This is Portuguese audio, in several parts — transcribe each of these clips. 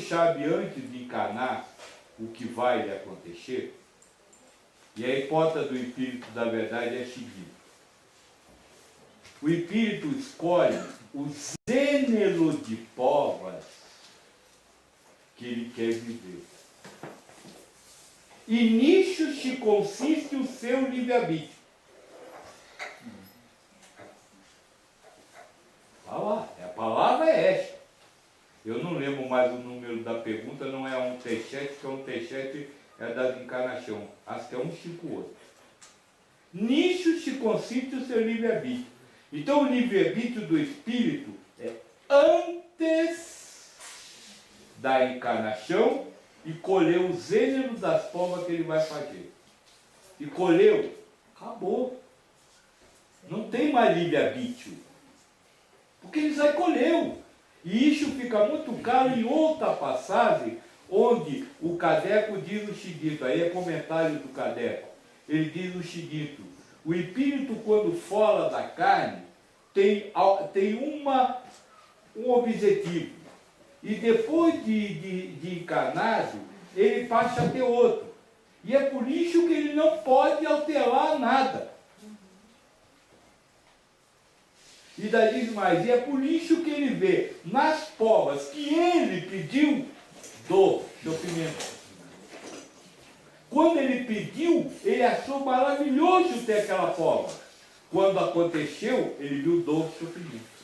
sabe antes de encarnar o que vai lhe acontecer, e a hipótese do espírito da verdade é a seguinte: o espírito escolhe o gênero de provas que ele quer viver. E nisso se consiste o seu livre-arbítrio. Olha lá, a palavra é esta. Eu não lembro mais o número da pergunta, não é 137, que 137 é da encarnação. Acho que é 158. Nisso se consiste o seu livre-arbítrio. Então o livre-arbítrio do espírito é antes da encarnação e colher o gênero das formas que ele vai fazer. E colheu, acabou. Não tem mais livre-arbítrio. Porque ele já colheu. E isso fica muito claro em outra passagem, onde o Kardec diz o seguinte, aí é comentário do Kardec, ele diz o seguinte: o espírito, quando fora da carne, tem um objetivo. E depois de encarnado, ele passa a ter outro. E é por isso que ele não pode alterar nada. E daí diz mais, e é por isso que ele vê nas provas que ele pediu do sofrimento. Quando ele pediu, ele achou maravilhoso ter aquela prova. Quando aconteceu, ele viu dor e sofrimento.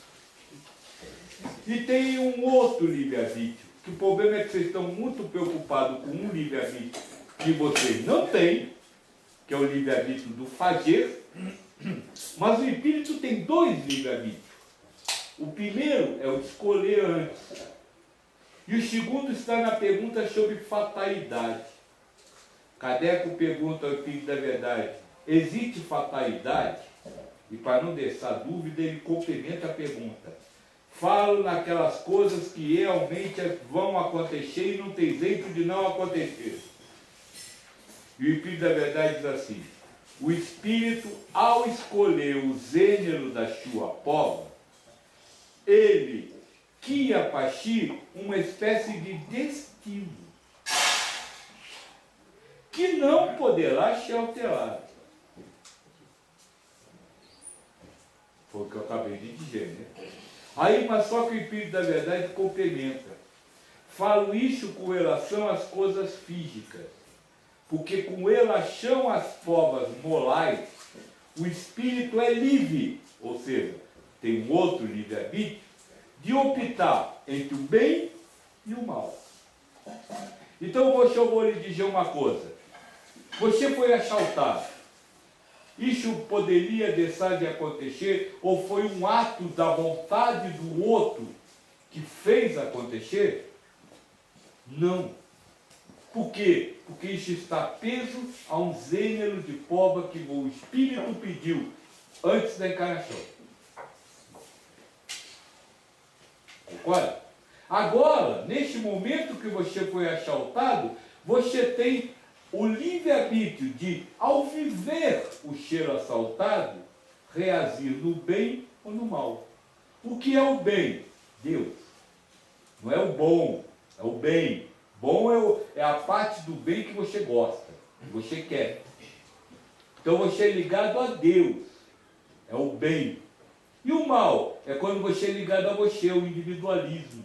E tem um outro livre-arbítrio, que o problema é que vocês estão muito preocupados com um livre-arbítrio que vocês não têm, que é o livre-arbítrio do fazer. Mas o espírito tem dois livre-arbítrios. O primeiro é o de escolher antes. E o segundo está na pergunta sobre fatalidade. Kardec pergunta ao espírito da verdade: existe fatalidade? E para não deixar dúvida, ele complementa a pergunta: falo naquelas coisas que realmente vão acontecer e não tem jeito de não acontecer. E o espírito da verdade diz assim: o espírito, ao escolher o gênero da sua prova, ele cria para si uma espécie de destino que não poderá ser alterado. Foi o que eu acabei de dizer, né? Aí, mas só que o espírito da verdade complementa. Falo isso com relação às coisas físicas, porque com relação às provas morais, o espírito é livre, ou seja, tem um outro livre-arbítrio, de optar entre o bem e o mal. Então eu vou lhe dizer uma coisa: você foi assaltado, isso poderia deixar de acontecer, ou foi um ato da vontade do outro que fez acontecer? Não. Por quê? Porque isso está preso a um gênero de prova que o espírito pediu antes da encarnação. Concorda? Agora, neste momento que você foi assaltado, você tem o livre-arbítrio de, ao viver o ser assaltado, reagir no bem ou no mal. O que é o bem? Deus. Não é o bom, é o bem. Bom é a parte do bem que você gosta, que você quer. Então você é ligado a Deus, é o bem. E o mal é quando você é ligado a você, o individualismo.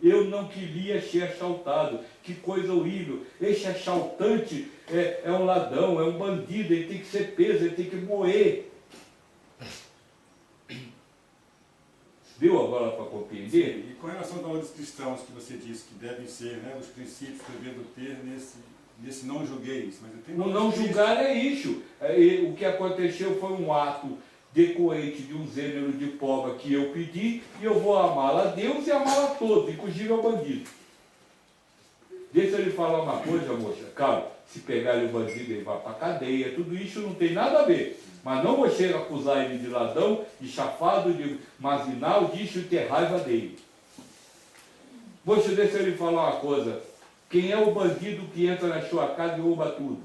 Eu não queria ser assaltado, que coisa horrível. Esse assaltante é um ladrão, é um bandido, ele tem que ser preso, ele tem que morrer. Deu agora para compreender? E com relação a valores cristãos que você disse que devem ser, né, os princípios que eu devo ter nesse não julgueis. Mas eu tenho O não julgar é isso. O que aconteceu foi um ato decorrente de um gênero de prova que eu pedi, e eu vou amá-la a Deus e amá-la a todos, inclusive ao bandido. Deixa ele falar uma coisa, moça. Claro, se pegar ele o bandido, ele vai para a cadeia, tudo isso não tem nada a ver. Mas não você acusar ele de ladrão, de chafado, de marginal, disso e ter raiva dele. Você deixa ele falar uma coisa: quem é o bandido que entra na sua casa e rouba tudo?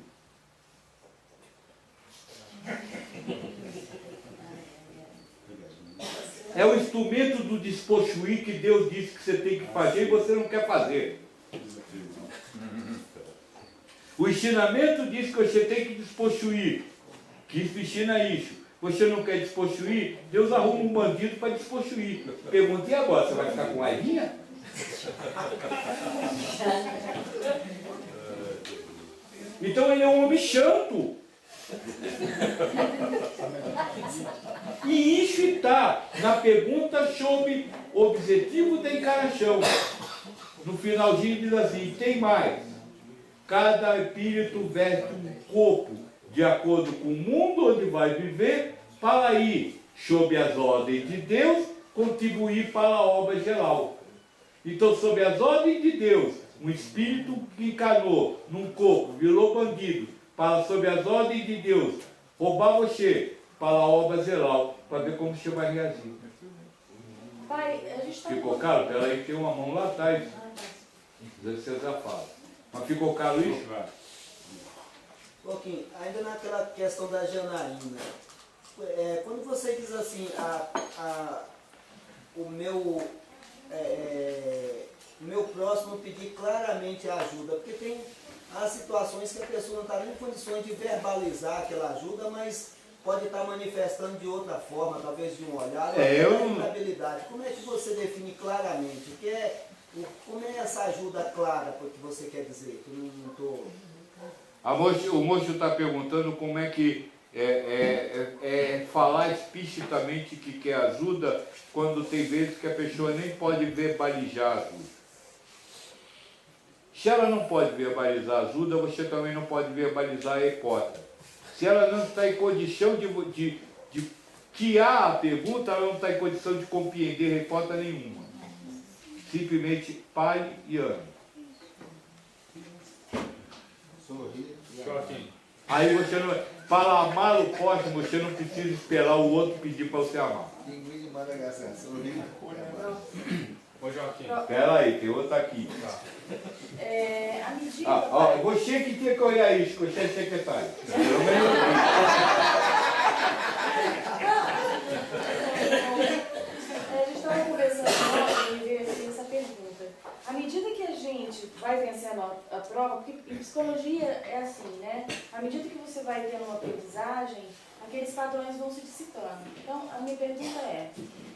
É o instrumento do despossuir que Deus disse que você tem que fazer e você não quer fazer. ensinamento diz que você tem que despossuir. Que isso ensina isso. Você não quer despossuir, Deus arruma um bandido para despossuir. Pergunta, e agora? Você vai ficar com raivinha? Então ele é um homem santo. E isso está na pergunta sobre o objetivo da encarnação. No finalzinho diz assim, tem mais. Cada espírito veste um corpo de acordo com o mundo onde vai viver, para ir, sob as ordens de Deus, contribuir para a obra geral. Então, sob as ordens de Deus, um espírito que encarnou num corpo, virou bandido, para, sob as ordens de Deus, roubar você para a obra geral, para ver como você vai reagir. Pai, a gente está... Ficou claro? Peraí, tem uma mão lá atrás. Você já fala. Mas ficou claro isso? Pouquinho, ainda naquela questão da Janaína, quando você diz assim, o meu próximo pedir claramente ajuda, porque tem as situações que a pessoa não está nem em condições de verbalizar aquela ajuda, mas pode estar manifestando de outra forma, talvez de um olhar, uma habilidade. Como é que você define claramente? Como é essa ajuda clara que você quer dizer? Que eu não estou... O moço está perguntando como é que falar explicitamente que quer ajuda quando tem vezes que a pessoa nem pode verbalizar ajuda. Se ela não pode verbalizar ajuda, você também não pode verbalizar a hipótese. Se ela não está em condição de criar a pergunta, ela não está em condição de compreender a hipótese nenhuma. Simplesmente pare e ame. Aí você não... Para amar o próximo, você não precisa esperar o outro pedir para você amar. Ô Joaquim. Espera aí, tem outro aqui. à medida... você que tem que olhar isso, você é secretário. Pelo menos a gente estava conversando e veio assim essa pergunta. À medida que a gente vai vencendo a prova, porque em psicologia é assim, né? À medida que você vai tendo uma aprendizagem, aqueles padrões vão se dissipando. Então, a minha pergunta é,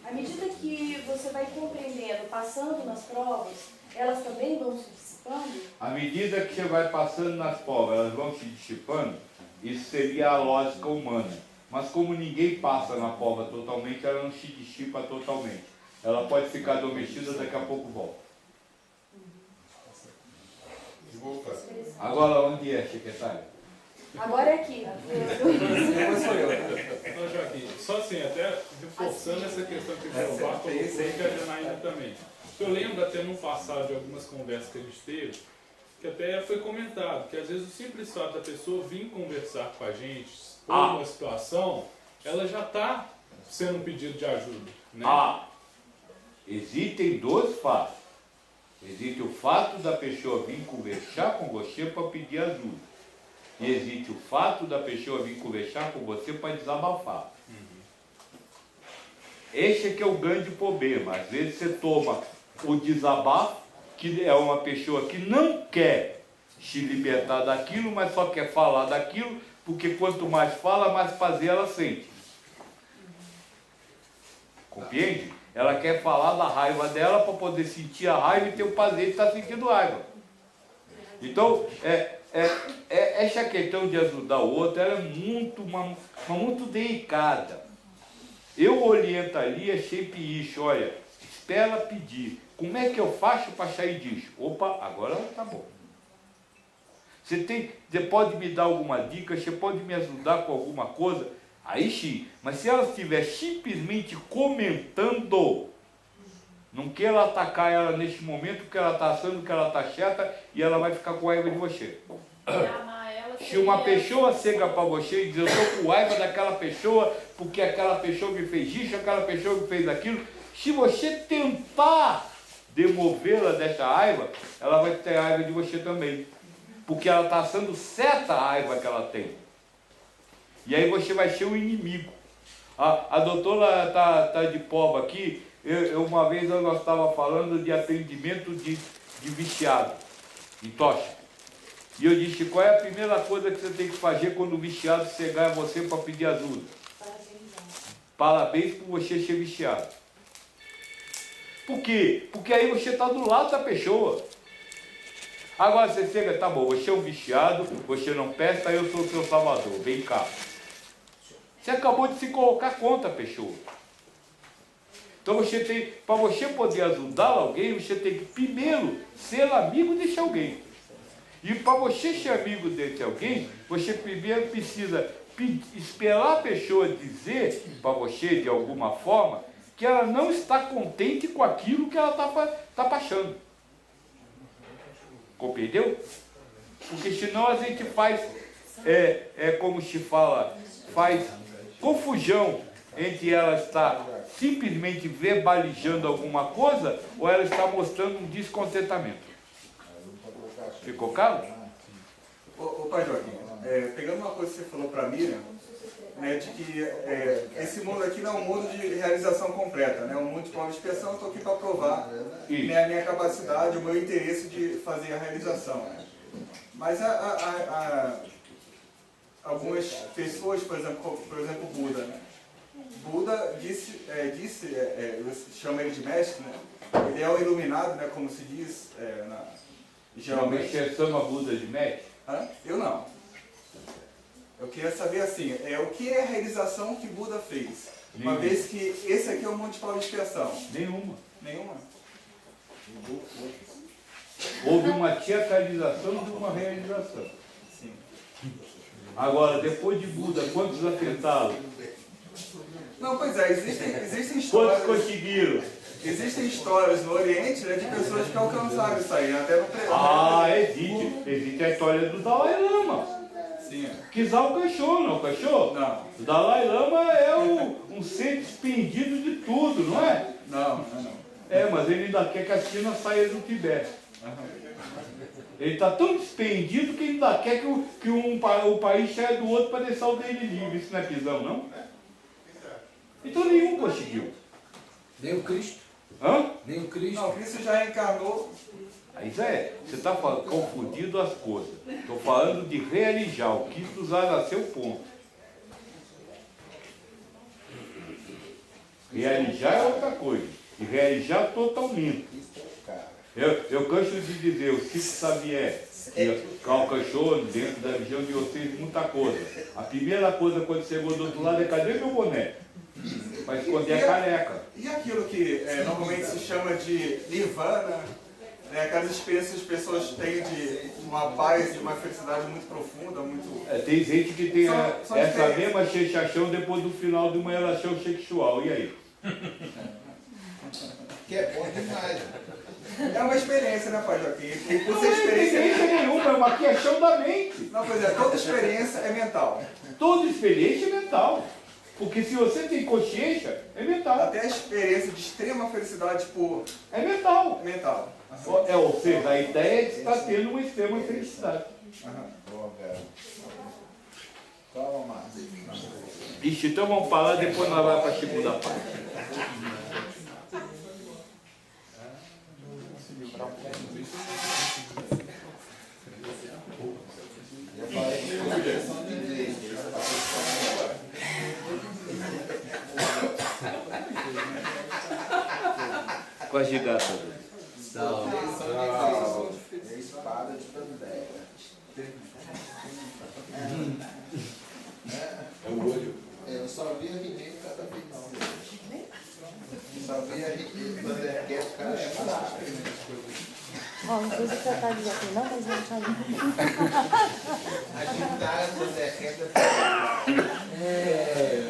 à medida que você vai compreendendo, passando nas provas, elas também vão se dissipando? à medida que você vai passando nas provas, elas vão se dissipando, isso seria a lógica humana. Mas como ninguém passa na prova totalmente, ela não se dissipa totalmente. Ela pode ficar adormecida, daqui a pouco volta. Agora, onde é, secretário? Agora é aqui. Não, Joaquim, só assim, até reforçando essa questão que o Gilmar colocou e que a Janaína também. Eu lembro até no passado de algumas conversas que a gente teve, que até foi comentado, que às vezes o simples fato da pessoa vir conversar com a gente, por uma situação, ela já está sendo um pedido de ajuda. Né? Existem dois fatos. Existe o fato da pessoa vir conversar com você para pedir ajuda. E existe o fato da pessoa vir conversar com você para desabafar. Esse é que é o grande problema. Às vezes você toma o desabafo, que é uma pessoa que não quer se libertar daquilo, mas só quer falar daquilo, porque quanto mais fala, mais fazer ela sente. Compreende? Ela quer falar da raiva dela para poder sentir a raiva e ter o prazer de estar sentindo raiva. Então, essa questão de ajudar o outro ela é muito delicada. Eu orientaria sempre isso, olha, espera pedir. Como é que eu faço para sair disso? Opa, agora tá bom. Você pode me dar alguma dica, você pode me ajudar com alguma coisa? Aí sim, mas se ela estiver simplesmente comentando, não queira atacar ela neste momento, porque ela está achando que ela está chata e ela vai ficar com raiva de você. Se uma pessoa chega para você e diz, eu estou com raiva daquela pessoa, porque aquela pessoa me fez isso, aquela pessoa me fez aquilo, se você tentar demovê-la dessa raiva, ela vai ter raiva de você também. Porque ela está achando certa a raiva que ela tem. E aí você vai ser o inimigo. A doutora tá de prova aqui. Uma vez nós estávamos falando de atendimento de viciado, em tóxico. E eu disse, qual é a primeira coisa que você tem que fazer quando o viciado chegar a você para pedir ajuda? Parabéns por você ser viciado. Por quê? Porque aí você está do lado da pessoa. Agora você chega, tá bom, você é um viciado, você não presta, eu sou o seu salvador, vem cá. Você acabou de se colocar contra a pessoa. Então você tem, para você poder ajudar alguém, você tem que primeiro ser amigo desse alguém. E para você ser amigo desse alguém, você primeiro precisa esperar a pessoa dizer para você, de alguma forma, que ela não está contente com aquilo que ela está passando. Compreendeu? Porque senão a gente faz, como se fala, faz confusão entre ela estar simplesmente verbalizando alguma coisa ou ela está mostrando um descontentamento. Ficou claro? Ô pai Joaquim, pegando uma coisa que você falou para mim, né, de que esse mundo aqui não é um mundo de realização completa, né, um mundo de prova de expiação, eu estou aqui para provar, né, a minha capacidade, o meu interesse de fazer a realização. Né. Mas algumas pessoas, por exemplo Buda, né, Buda disse, chama ele de mestre, né, ele é o iluminado, né, como se diz, Geralmente você chama Buda de mestre? Eu não. Eu queria saber assim, o que é a realização que Buda fez? Uma vez que esse aqui é um monte de prova de expiação. Nenhuma. Nenhuma? Houve uma teatralização de uma realização. Sim. Agora, depois de Buda, quantos afetaram? Não, pois é, existem histórias. Quantos conseguiram? Existem histórias no Oriente, né, de pessoas que alcançaram isso aí, até no existe. Existe a história do Dalai Lama. Sim. Que já alcançou, não alcançou? Não. O Dalai Lama é um ser despendido de tudo, não é? Não. Mas ele ainda quer que a China saia do Tibete. Ele está tão despendido que ele ainda quer que o país saia do outro para deixar o dele livre. Isso não é prisão, não? Então nenhum conseguiu. Nem o Cristo. Nem o Cristo. Não, o Cristo já reencarnou. Aí você está confundindo as coisas. Estou falando de realizar. O Cristo já nasceu, ponto. Realizar é outra coisa. E realizar totalmente. Eu canso de dizer, o Chico Xavier, que alcançou dentro da região de vocês muita coisa. A primeira coisa quando chegou do outro lado é: cadê meu boné? Para esconder a careca. E aquilo que normalmente se chama de nirvana, né, aquelas experiências que as pessoas têm de uma paz e uma felicidade muito profunda, muito... Tem gente que tem São essa mesma sensação depois do final de uma relação sexual. E aí? Que é bom demais. É uma experiência, né, pai Joaquim? E por Não ser é experiência... experiência nenhuma, é uma questão da mente. Não, pois é, toda experiência é mental. Toda experiência é mental. Porque se você tem consciência, é mental. Até a experiência de extrema felicidade por... É mental. mental. Ou seja, a ideia é de estar tendo uma extrema felicidade. Boa, velho. Toma, Márcio. Ixi, então vamos parar, depois nós vamos para a segunda parte. Qual a gigata? É espada de Tandera. É o olho. Eu só vi a He-Man por causa da ficção. Só vi a He-Man Thundercat por causa da espada. Não sei se você está dizendo aqui, não, mas eu já vi. A Gitara Thundercat é